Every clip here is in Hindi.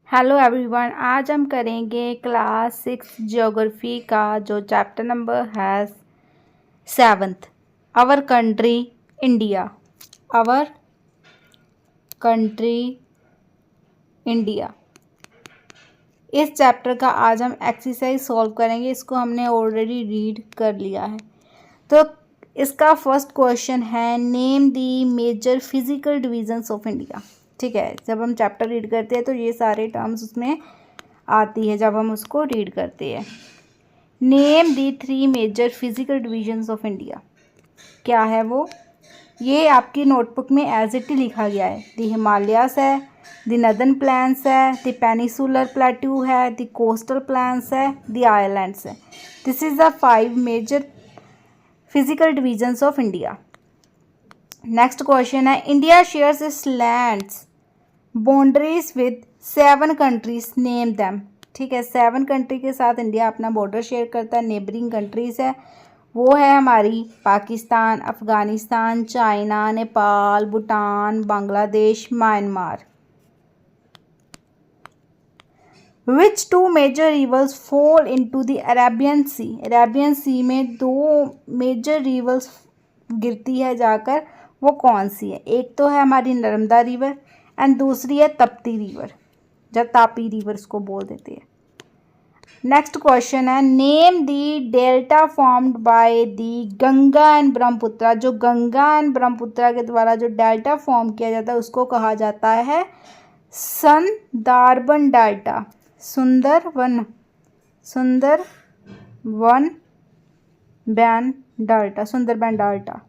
हेलो एवरीवन, आज हम करेंगे क्लास 6 ज्योग्राफी का जो चैप्टर नंबर है 7th, our country India. Our country India, इस चैप्टर का आज हम एक्सरसाइज सॉल्व करेंगे। इसको हमने ऑलरेडी रीड कर लिया है। तो इसका फर्स्ट क्वेश्चन है, name the major physical divisions of India. ठीक है, जब हम चैप्टर रीड करते हैं तो ये सारे टर्म्स उसमें आती है जब हम उसको रीड करते हैं। Name the 3 major physical divisions of India. क्या है वो? ये आपकी नोटबुक में एज इट लिखा गया है। द हिमालयास है, द नदर्न प्लेन्स है, द पेनिसुलर प्लेट्यू है, द कोस्टल प्लेन्स है, द आइलैंड्स है। This is the 5 major physical divisions of India. Next question है, India shares its lands boundaries with 7 countries, name them. ठीक है, 7 कंट्री के साथ इंडिया अपना बॉर्डर शेयर करता है। नेबरिंग कंट्रीज है, वो है हमारी Pakistan, Afghanistan, China, Nepal, Bhutan, Bangladesh, Myanmar. Which 2 major rivers fall into the Arabian Sea? Arabian Sea में 2 मेजर रिवर्स गिरती है जाकर, वो कौन सी है? एक तो है हमारी नर्मदा रिवर एंड दूसरी है तप्ती रिवर, या तापी रिवर इसको बोल देते हैं। नेक्स्ट क्वेश्चन है, name the delta formed by the Ganga and Brahmaputra. जो गंगा एंड ब्रह्मपुत्रा के द्वारा जो डेल्टा फॉर्म किया जाता है उसको कहा जाता है सुंदरबन डेल्टा। सुंदरबन डेल्टा।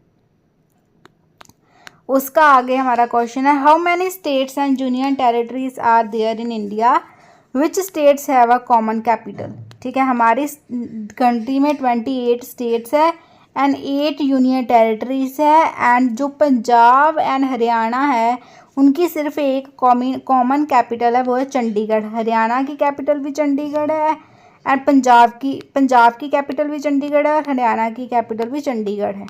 उसका आगे हमारा क्वेश्चन है, how many states and union territories are there in India, which states have a common capital. ठीक है, हमारी कंट्री में 28 स्टेट्स है एंड 8 यूनियन टेरिटरीज है, एंड जो पंजाब एंड हरियाणा है उनकी सिर्फ एक कॉमन कैपिटल है, वो है चंडीगढ़। हरियाणा की कैपिटल भी चंडीगढ़ है एंड पंजाब की कैपिटल भी चंडीगढ़ है और हरियाणा की कैपिटल भी चंडीगढ़ है।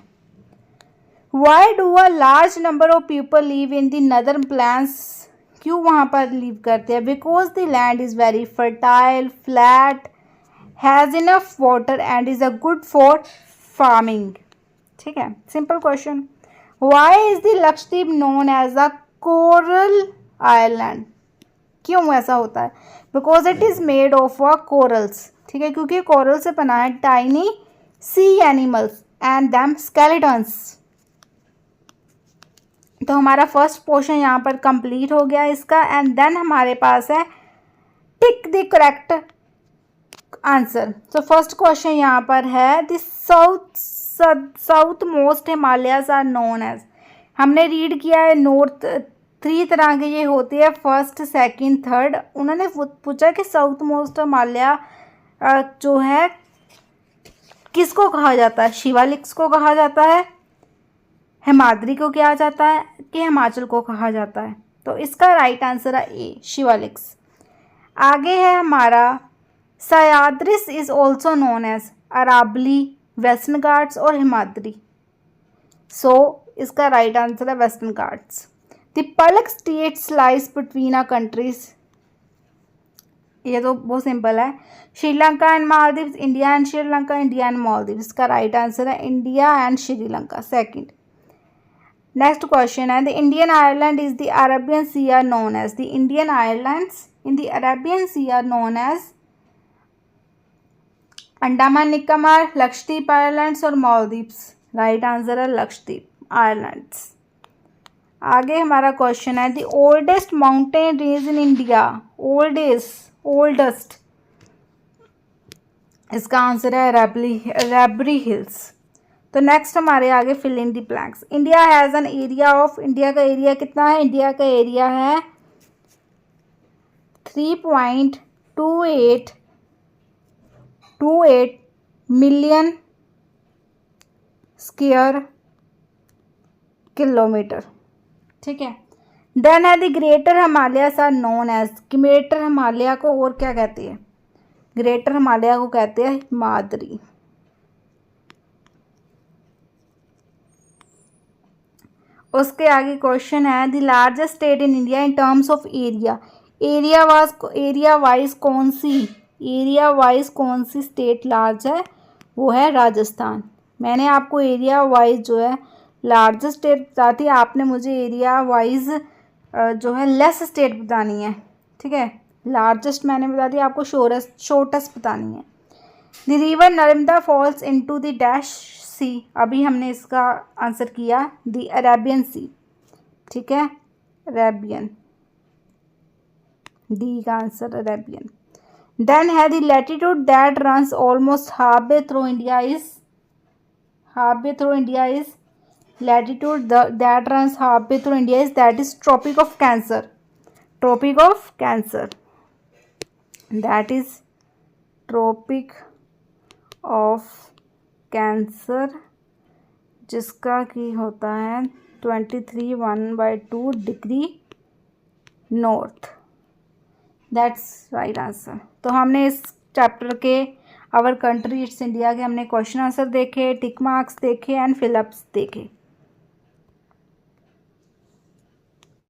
Why do a large number of people live in the northern plains, क्यों वहाँ पर लिव करते हैं? Because the land is very fertile, flat, has enough water and is a good for farming. ठीक है, simple question. Why is the Lakshadweep known as a coral island, क्यों ऐसा होता है? Because it is made of a corals. ठीक है, क्योंकि कोरल से बना है, tiny C animals and them skeletons. तो हमारा फर्स्ट पोर्शन यहाँ पर कंप्लीट हो गया इसका, एंड देन हमारे पास है टिक द करेक्ट आंसर। तो फर्स्ट क्वेश्चन यहाँ पर है, the south most Himalayas are known as. हमने रीड किया है नॉर्थ 3 तरह के ये होते हैं, फर्स्ट, सेकंड, थर्ड। उन्होंने पूछा कि साउथ मोस्ट हिमालय जो है किसको कहा जाता है? शिवालिक्स को कहा जाता है, हिमाद्री को क्या जाता है कि हिमाचल को कहा जाता है? तो इसका राइट आंसर है ए, शिवालिक्स। आगे है हमारा, Sahyadris is also known as Aravalli, Western Ghats और हिमाद्री। सो इसका राइट आंसर है Western Ghats. The Palk straits lies between a countries, ये तो बहुत सिंपल है, Sri Lanka and Maldives, India and Sri Lanka, India and Maldives. इसका राइट आंसर है India and Sri Lanka, second. Next question है, the Indian island is the Arabian Sea are known as. The Indian islands in the Arabian Sea are known as Andaman Nicobar, Lakshadweep islands और मालदीव्स। राइट आंसर है लक्षद्वीप आइलैंड्स। आगे हमारा क्वेश्चन है, the oldest mountain range in India, oldest, इसका आंसर है रैबरी हिल्स। तो नेक्स्ट हमारे आगे fill in the blanks. India has an area of, India का एरिया कितना है? इंडिया का एरिया है 3.28 मिलियन स्क्वायर किलोमीटर। ठीक है, देन है the greater Himalayas are known as. Greater Himalaya को और क्या कहते हैं? ग्रेटर हिमालय को कहते हैं हिमाद्री। उसके आगे क्वेश्चन है, the largest state in India in terms of area. Area wise कौन सी स्टेट लार्ज है? वो है राजस्थान। मैंने आपको एरिया वाइज जो है लार्जेस्ट स्टेट बता दी, आपने मुझे एरिया वाइज जो है लेस स्टेट बतानी है, ठीक है। लार्जेस्ट मैंने बता दिया, आपको शॉर्टेस्ट बतानी है। The river Narmada falls into the dash sea, अभी हमने इसका आंसर किया द अरेबियन सी, ठीक है, अरेबियन, डी का आंसर अरेबियन। देन है the latitude that runs almost half way through India is, latitude that runs halfway through India is, that is Tropic of Cancer, that is Tropic of Cancer, जिसका की होता है 23 degree north. That's right answer. तो हमने इस चैप्टर के आवर कंट्री इट्स इंडिया के हमने क्वेश्चन आंसर देखे, टिक मार्क्स देखे एंड फिलअप्स देखे।